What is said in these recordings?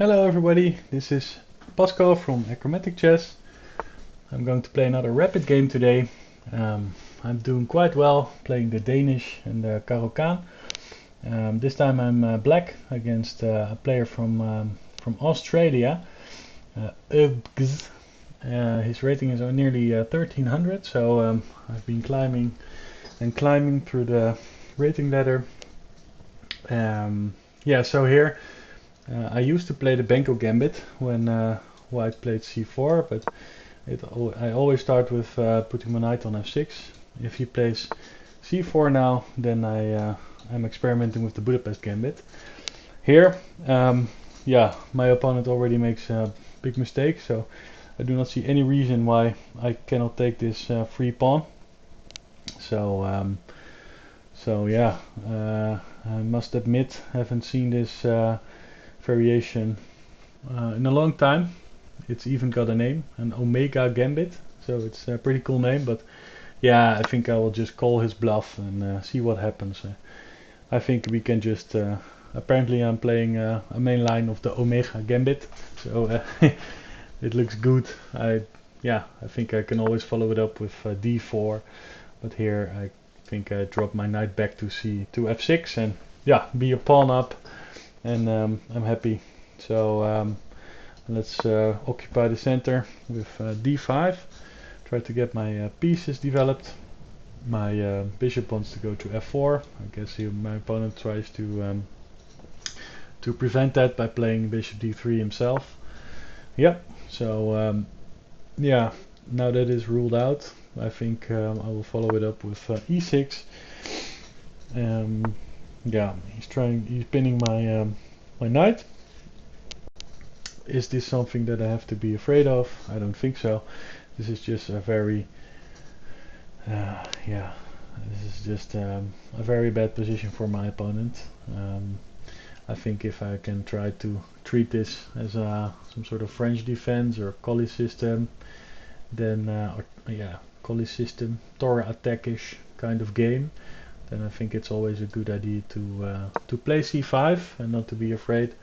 Hello everybody, this is Pascal from Achromatic Chess. I'm going to play another rapid game today. I'm doing quite well playing the Danish and the Caro-Kann. This time I'm black against a player from Australia, Ubgs. His rating is nearly 1300, so I've been climbing through the rating ladder. So here I used to play the Benko gambit when white played c4, but I always start with putting my knight on f6. If he plays c4 now, then I'm experimenting with the Budapest gambit. Here, my opponent already makes a big mistake, so I do not see any reason why I cannot take this free pawn. I must admit, I haven't seen this variation in a long time. It's even got a name, an Omega Gambit, so it's a pretty cool name. But yeah, I think I will just call his bluff and see what happens. I think we can just apparently I'm playing a main line of the Omega Gambit, so it looks good. I think I can always follow it up with d4, but here I think I drop my knight back to f6 and be a pawn up, and I'm happy. So let's occupy the center with d5. Try to get my pieces developed. My bishop wants to go to f4. I guess my opponent tries to prevent that by playing bishop d3 himself. So now that is ruled out, I think I will follow it up with e6. He's pinning my knight. Is this something that I have to be afraid of? I don't think so. This is just a very a very bad position for my opponent. I think if I can try to treat this as some sort of French defense or Collie system, then Collie system, Torah attackish kind of game, then I think it's always a good idea to play c5 and not to be afraid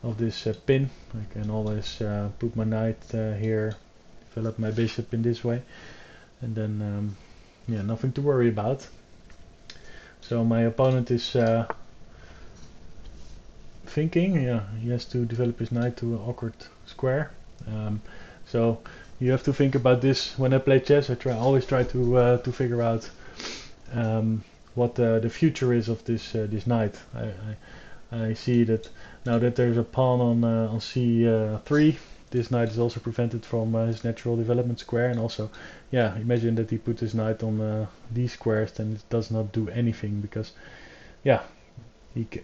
of this pin. I can always put my knight here, develop my bishop in this way, and then nothing to worry about. So my opponent is thinking, he has to develop his knight to an awkward square. So you have to think about this when I play chess. I always try to figure out what the future is of this knight. I see that now that there's a pawn on c3, this knight is also prevented from his natural development square, and also, imagine that he put his knight on these squares, then it does not do anything, because,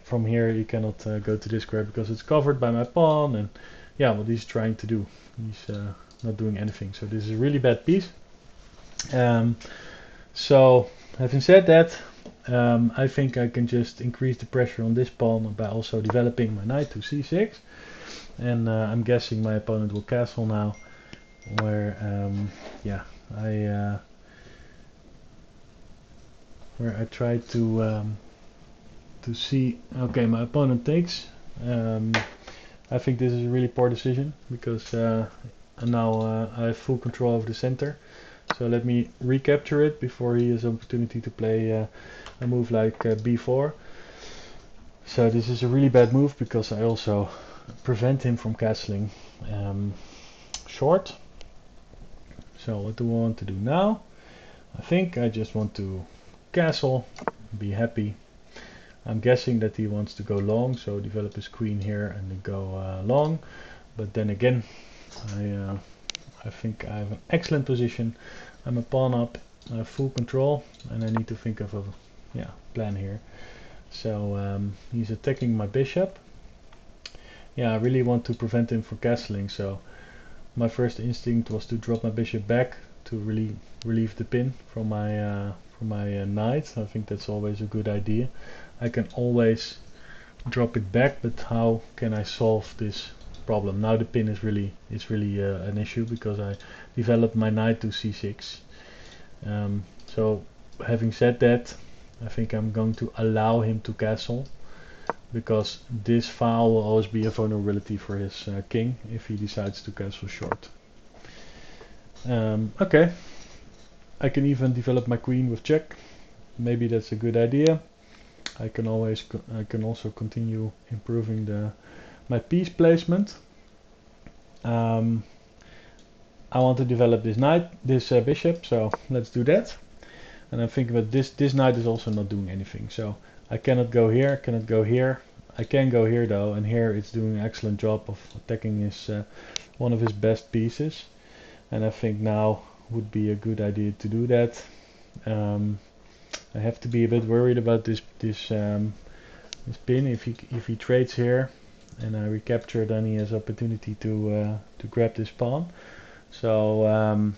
from here he cannot go to this square because it's covered by my pawn, and what he's trying to do, he's not doing anything. So this is a really bad piece. So having said that, I think I can just increase the pressure on this pawn by also developing my knight to c6, and I'm guessing my opponent will castle now, where I try to see. Okay, my opponent takes. I think this is a really poor decision, because now I have full control of the center. So let me recapture it before he has an opportunity to play a move like b4. So this is a really bad move, because I also prevent him from castling short. So what do I want to do now? I think I just want to castle, be happy. I'm guessing that he wants to go long, so develop his queen here and then go long. But then again, I think I have an excellent position. I'm a pawn up, I have full control, and I need to think of a plan here. So he's attacking my bishop. I really want to prevent him from castling, so my first instinct was to drop my bishop back to really relieve the pin from my knight. I think that's always a good idea. I can always drop it back, but how can I solve this problem? Now the pin is really an issue, because I developed my knight to c6. So having said that, I think I'm going to allow him to castle, because this file will always be a vulnerability for his king if he decides to castle short. Okay, I can even develop my queen with check. Maybe that's a good idea. I can also continue improving my piece placement. I want to develop this bishop, so let's do that. And I'm thinking that this knight is also not doing anything, so I cannot go here, cannot go here. I can go here though, and here it's doing an excellent job of attacking his one of his best pieces. And I think now would be a good idea to do that. I have to be a bit worried about this pin. If he trades here and I recapture, then he has opportunity to grab this pawn. So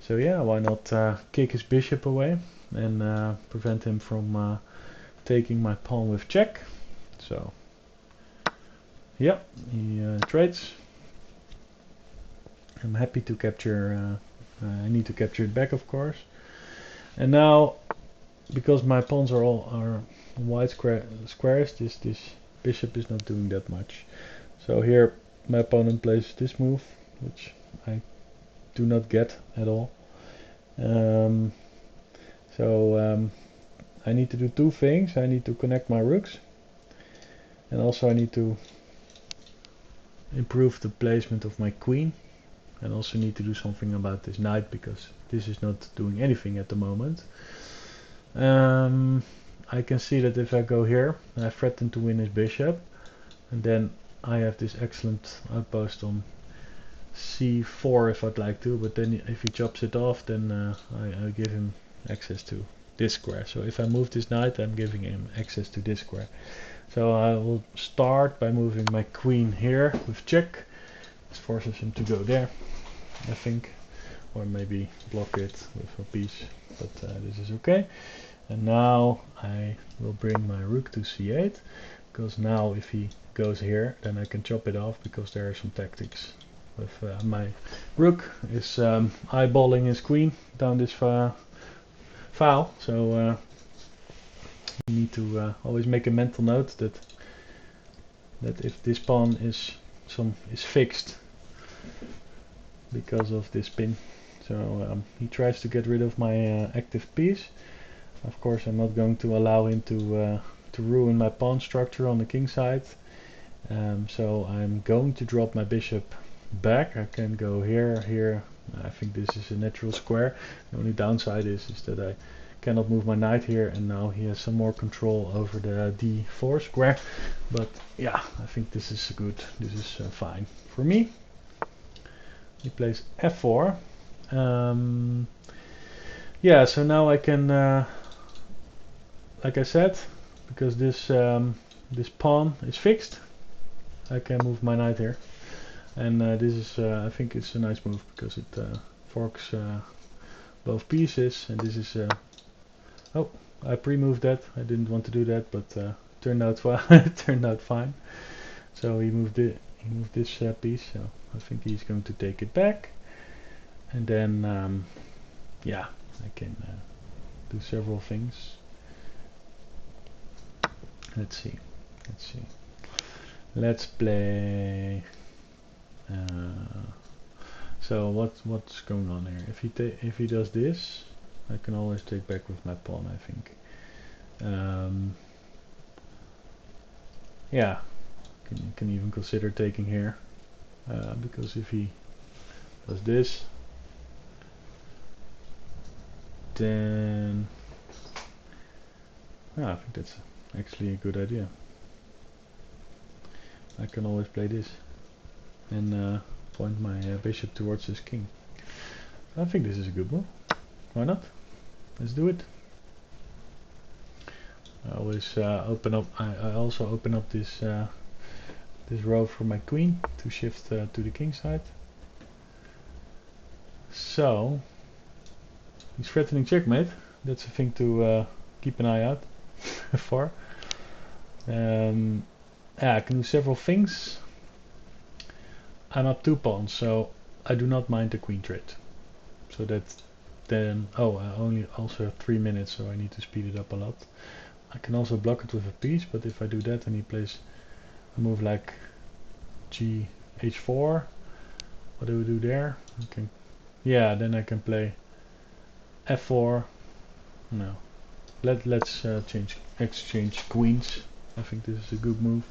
so yeah, why not kick his bishop away and prevent him from taking my pawn with check. So yeah, he trades. I'm happy to capture. I need to capture it back, of course. And now, because my pawns are all wide squares, this bishop is not doing that much. So here my opponent plays this move, which I do not get at all. I need to do two things. I need to connect my rooks, and also I need to improve the placement of my queen, and also need to do something about this knight, because this is not doing anything at the moment. I can see that if I go here, I threaten to win his bishop, and then I have this excellent outpost on c4 if I'd like to, but then if he chops it off, then I give him access to this square. So if I move this knight, I'm giving him access to this square. So I will start by moving my queen here with check. This forces him to go there, I think, or maybe block it with a piece, but this is okay. And now I will bring my rook to c8, because now if he goes here, then I can chop it off, because there are some tactics. With my rook is eyeballing his queen down this file, so you need to always make a mental note that if this pawn is fixed because of this pin. So he tries to get rid of my active piece. Of course, I'm not going to allow him to ruin my pawn structure on the king side. So I'm going to drop my bishop back. I can go here. I think this is a natural square. The only downside is that I cannot move my knight here, and now he has some more control over the d4 square. But yeah, I think this is good. This is fine for me. He plays f4. Yeah, so now I can, like I said, because this pawn is fixed, I can move my knight here. And this is, I think it's a nice move, because it forks both pieces, and this is, oh, I pre-moved that. I didn't want to do that, but turned out turned out fine. So he moved this piece, so I think he's going to take it back. And then, yeah, I can do several things. Let's see. Let's play. So what's going on here? If he does this, I can always take back with my pawn, I think. Yeah, can even consider taking here, because if he does this, then I think that's actually a good idea. I can always play this and point my bishop towards his king. I think this is a good move. Why not? Let's do it. I always open up. I also open up this this row for my queen to shift to the king side. So he's threatening checkmate. That's a thing to keep an eye out for. Yeah, I can do several things. I'm up 2 pawns, so I do not mind the queen trade. So that then, oh, I only also have 3 minutes, so I need to speed it up a lot. I can also block it with a piece, but if I do that and he plays a move like h4, what do we do there? Yeah, then I can play f4. No, let's exchange queens. I think this is a good move.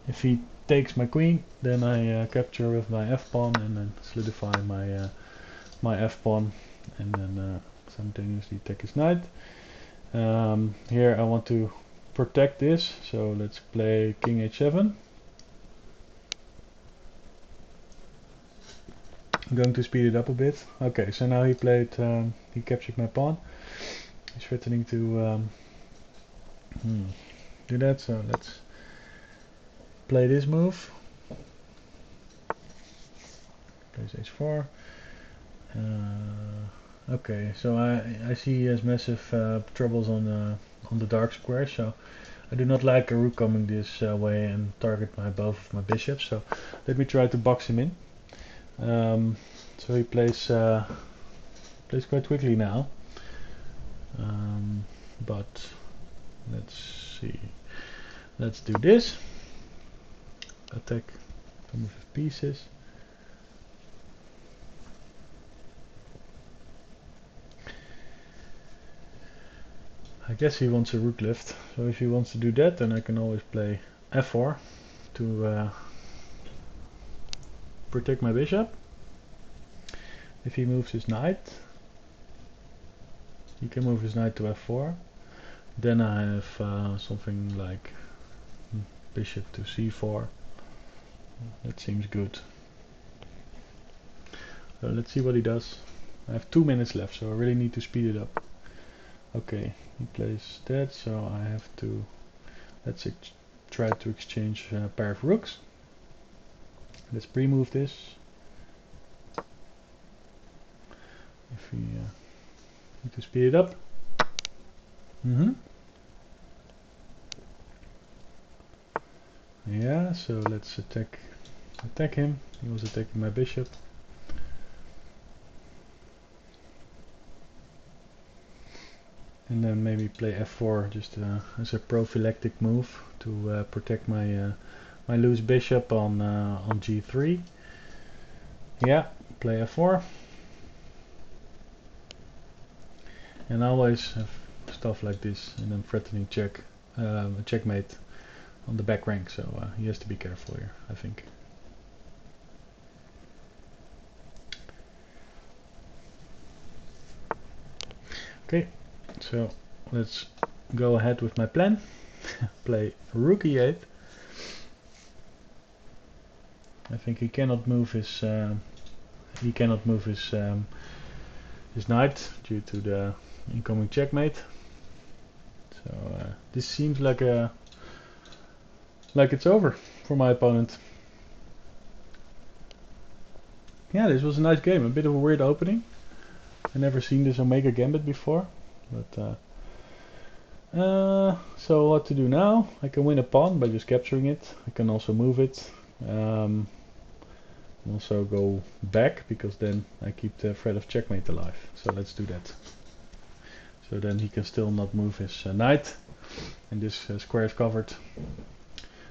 If he takes my queen, then I capture with my f pawn and then solidify my f pawn, and then simultaneously take his knight. Here I want to protect this, so let's play king h7. I'm going to speed it up a bit. Okay, so now he captured my pawn. He's threatening to do that, so let's play this move. Plays h4. Okay, so I see he has massive troubles on the dark square, so I do not like a rook coming this way and target both of my bishops. So let me try to box him in. So he plays quite quickly now, but let's see. Let's do this. Attack some of his pieces. I guess he wants a rook lift, so if he wants to do that, then I can always play f4 to protect my bishop. If he moves his knight, he can move his knight to f4. Then I have something like bishop to c4. That seems good. So let's see what he does. I have 2 minutes left, so I really need to speed it up. Okay, he plays that, so I have to, try to exchange a pair of rooks. Let's pre-move this. If we need to speed it up. Yeah, so let's attack him. He was attacking my bishop. And then maybe play f4 just as a prophylactic move to protect my my loose bishop on g3. Yeah, play f4. And I always have stuff like this, and then threatening checkmate on the back rank, so he has to be careful here, I think. Okay, so let's go ahead with my plan. Play rook e8. I think he cannot move his his knight due to the incoming checkmate. So this seems like it's over for my opponent. Yeah, this was a nice game. A bit of a weird opening. I never seen this Omega Gambit before, but so what to do now? I can win a pawn by just capturing it. I can also move it. Also go back, because then I keep the threat of checkmate alive. So let's do that. So then he can still not move his knight, and this square is covered.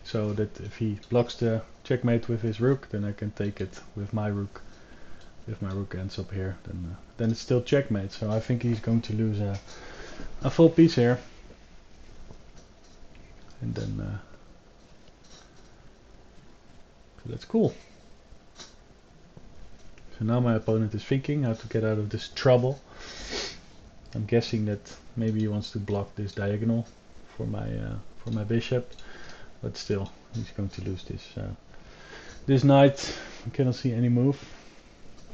So that if he blocks the checkmate with his rook, then I can take it with my rook. If my rook ends up here, then it's still checkmate. So I think he's going to lose a full piece here. And then so that's cool. So now my opponent is thinking how to get out of this trouble. I'm guessing that maybe he wants to block this diagonal for my bishop, but still he's going to lose this knight. I cannot see any move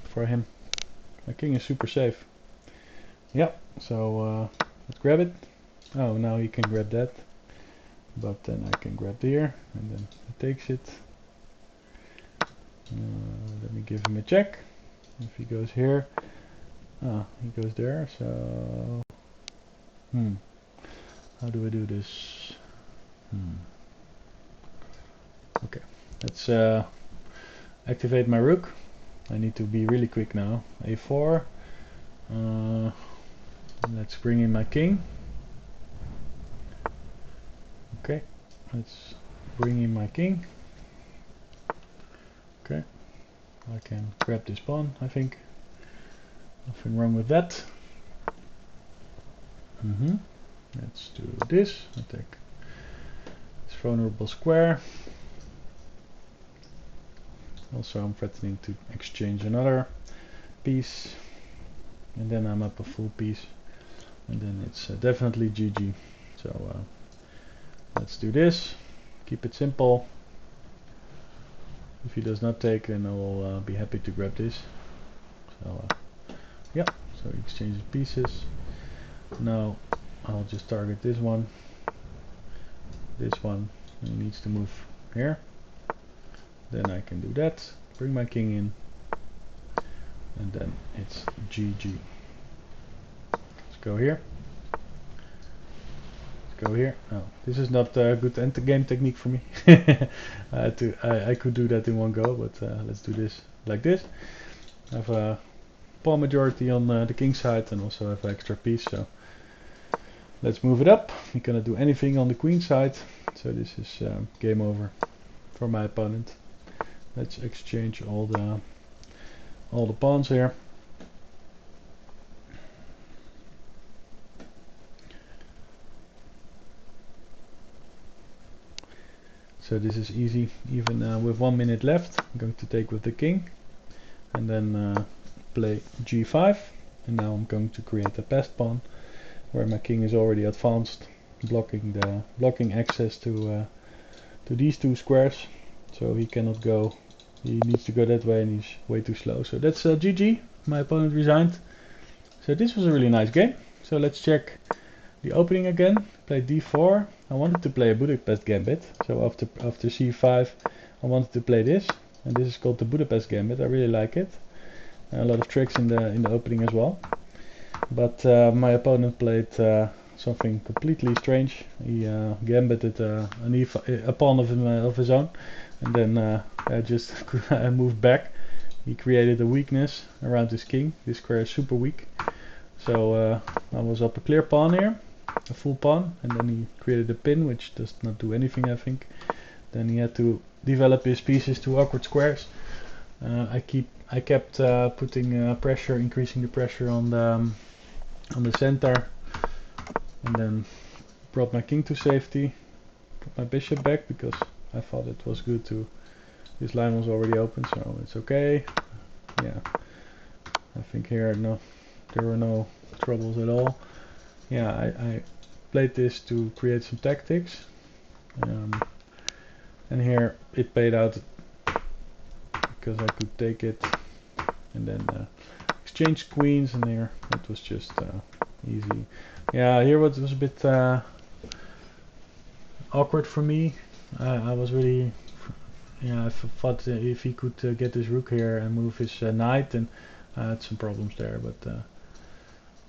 for him. My king is super safe. Yeah, so let's grab it. Oh, now he can grab that, but then I can grab here, and then he takes it. Let me give him a check. If he goes here, he goes there. So how do I do this? Okay, let's activate my rook. I need to be really quick now. A4. Let's bring in my king. Okay, let's bring in my king. Okay, I can grab this pawn, I think. Nothing wrong with that. Let's do this. I take this vulnerable square. Also, I'm threatening to exchange another piece, and then I'm up a full piece, and then it's definitely GG. So let's do this. Keep it simple. If he does not take, then I will be happy to grab this. So yeah, so he exchanges pieces. Now I'll just target this one. This one, he needs to move here. Then I can do that. Bring my king in, and then it's GG. Let's go here. Let's go here. Oh, this is not a good end game technique for me. I could do that in one go, but let's do this like this. I have a pawn majority on the king side, and also have an extra piece. So let's move it up. We cannot do anything on the queen side, so this is game over for my opponent. Let's exchange all the pawns here. So this is easy, even with 1 minute left. I'm going to take with the king, and then play g5. And now I'm going to create a passed pawn, where my king is already advanced, blocking access to these two squares. So he cannot go. He needs to go that way, and he's way too slow. So that's GG. My opponent resigned. So this was a really nice game. So let's check the opening again. Play d4. I wanted to play a Budapest gambit. So after c5, I wanted to play this, and this is called the Budapest gambit. I really like it. A lot of tricks in the opening as well. But my opponent played something completely strange. He gambited a pawn of his own, and then I just moved back. He created a weakness around his king. This square is super weak. So I was up a clear pawn here, a full pawn, and then he created a pin, which does not do anything, I think. Then he had to develop his pieces to awkward squares. I kept putting pressure, increasing the pressure on the center, and then brought my king to safety. Put my bishop back because I thought it was good to. This line was already open, so it's okay. Yeah, I think here there were no troubles at all. Yeah, I played this to create some tactics, and here it paid out because I could take it and then exchange queens, and there it was just easy. Yeah, here it was a bit awkward for me. I was really, I thought if he could get his rook here and move his knight, and I had some problems there, but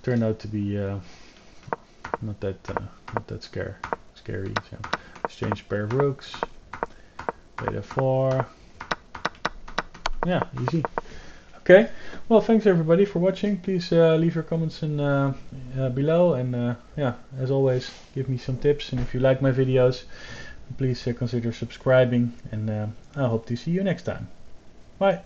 turned out to be not that scary. So exchange pair of rooks, play f4. Yeah, easy. Okay, well, thanks everybody for watching. Please leave your comments in below, and yeah, as always, give me some tips. And if you like my videos, please consider subscribing, and I hope to see you next time. Bye.